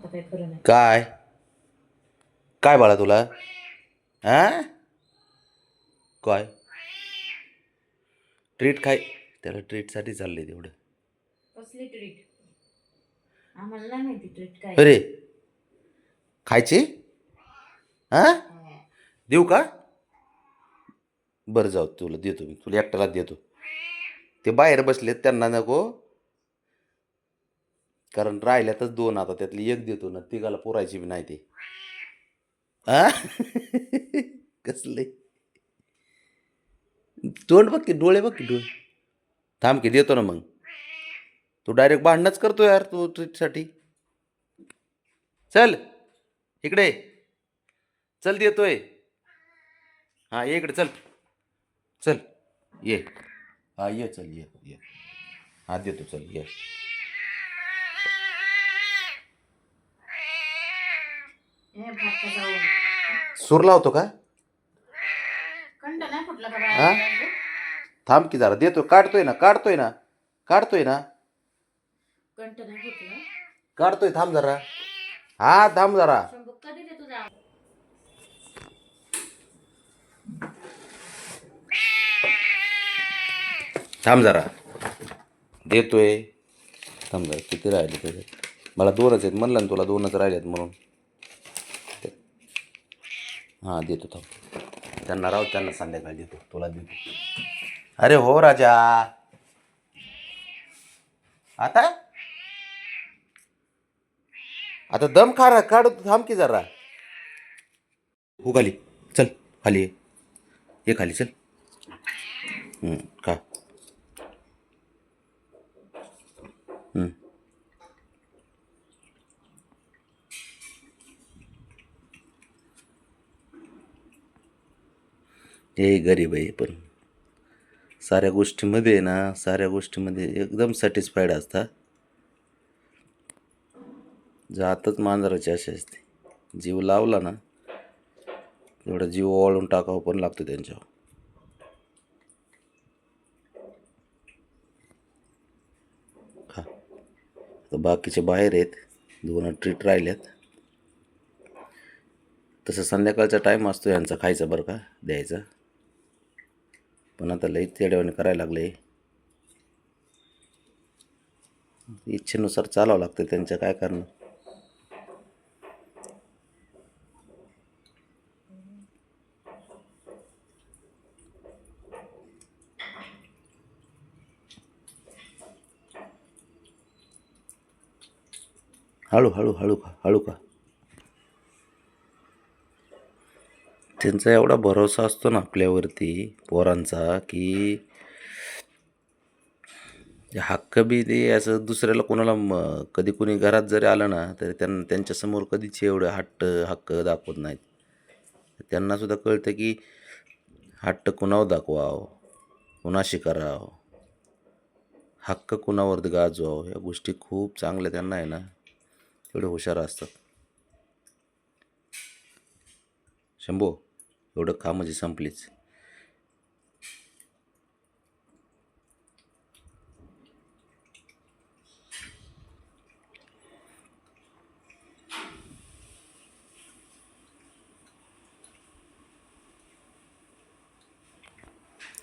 आता काही खरं नाही. काय काय बाळा तुला हा काय ट्रीट खाय त्याला ट्रीटसाठी चाललंय तेवढं. कसली ट्रीट? आम्हाला नाही माहिती ट्रीट काय. अरे खायची हा देऊ का? बरं जाऊ तुला देतो मी तुला एकट्याला देतो. ते बाहेर बसलेत त्यांना नको कारण राहिल्यातच 2 आता त्यातली एक देतो ना तिघाला पुरायची बी नाही ते आ कसले तोंड बघ की डोळे बघ की डोळे थांब की देतो ना मग तू डायरेक्ट भांडणच करतो यार तू ट्रीटसाठी चल इकडे चल देतोय हा ये इकडे चल चल ये हा ये चल ये हा देतो चल ये हे फाटका जाऊन सूर लावतो का कंड नाही फुटला का हा बाळा? थांब की जरा देतो काढतोय ना कंट नाही फुटला. काढतोय थांब जरा हा थांब जरा शंभू कधी ते तुझा थांब जरा देतोय थांब जरा किती राहिले त्याचे मला 2च आहेत म्हणलं ना तुला 2च राहिलेत म्हणून हां देतो थांब त्यांना राहू त्यांना संध्याकाळी देतो तुला देतो अरे हो राजा आता दम खा काढ थांब की जरा हो खाली चल खाली ये खाली चल खा हे गरीब आहे पण साऱ्या गोष्टीमध्ये ना साऱ्या गोष्टीमध्ये एकदम सॅटिस्फाईड असता जातच मांजराची अशी असते जीव लावला ना एवढा जीव ओवाळून टाकावं पण लागतो त्यांच्यावर खा आता बाकीचे बाहेर आहेत 2 ट्रीट राहिल्यात तसं संध्याकाळचा टाईम असतो यांचा खायचा बरं का द्यायचा पण आता लई तेड्यावाने करायला लागले इच्छेनुसार चालावं लागतं त्यांच्या काय करणं हळू खा त्यांचा एवढा भरोसा असतो ना आपल्यावरती पोरांचा की हक्क बी ते असं दुसऱ्याला कोणाला कधी कोणी घरात जरी आलं ना तरी त्यांच्यासमोर कधीच एवढं हक्क दाखवत नाहीत त्यांनासुद्धा कळतं की हट्ट कुणावर दाखवावं कुणाशी करावं हक्क कुणावर गाजवावं या गोष्टी खूप चांगल्या त्यांना आहे ना एवढे हुशार असतात शंभो एवढं खा म्हणजे संपलीच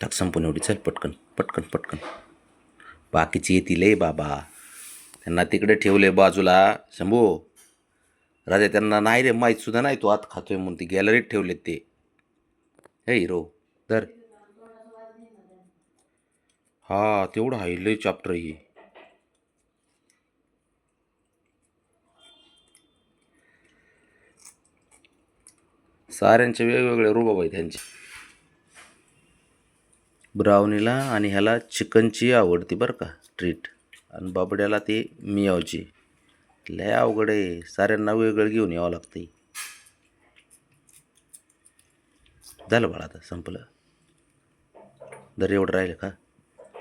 टाक संपून एवढी चल पटकन बाकीची येतील बाबा त्यांना तिकडे ठेवले बाजूला शंभू राजा त्यांना नाही रे माहीत सुद्धा नाही तो आत खातोय म्हणून ती गॅलरीत ठेवलेत ते हे हिरो धर हा तेवढं आहे लय चॅप्टर ही साऱ्यांचे वेगवेगळे रुबाब आहे त्यांचे ब्राउनीला आणि ह्याला चिकनची आवडती बरं का ट्रीट आणि बाबड्याला ती मियावची लय अवघड आहे साऱ्यांना वेगळं घेऊन यावं लागतं झालं बाळा आता संपलं दर एवढं राहिले का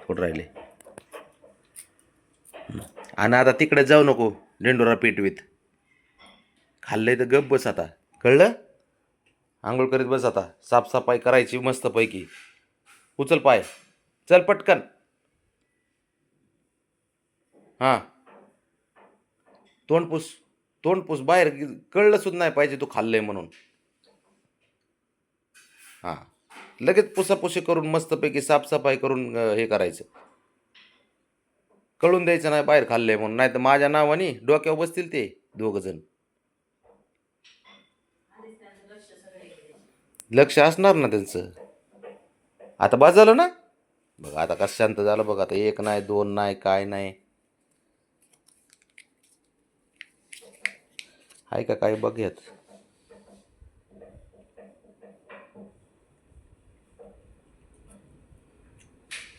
थोडं राहिले आणि आता तिकडे जाऊ नको लेंडोरा पेटवीत खाल्लंय तर गप बस आता कळलं आंघोळ करीत बस आता साफसफाई करायची मस्तपैकी उचल पाय चल पटकन हां तोंड पुस तोंड पुस, बाहेर कळलं सुद्धा नाही पाहिजे तू खाल्लंय म्हणून. हां, लगेच पुसापुशी करून मस्तपैकी साफसफाई करून हे करायचं. कळून द्यायचं नाही बाहेर खाल्लंय म्हणून, नाही तर माझ्या नावाने डोक्यावर बसतील ते दोघ जण. लक्ष असणार ना त्यांचं. आता बस झालं ना. बघ आता कसं शांत झालं बघ. आता 1 नाही 2 नाही काय नाही. आहे का काय बघ यात.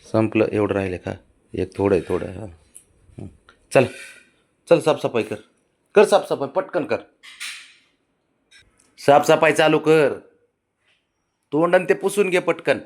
संपलं. एवढं राहिले का? एक थोडं आहे थोडं. हां, चल चल साफसफाई कर. कर साफसफाई पटकन कर. साफसफाई चालू कर. तोंड आणि ते पुसून घे पटकन.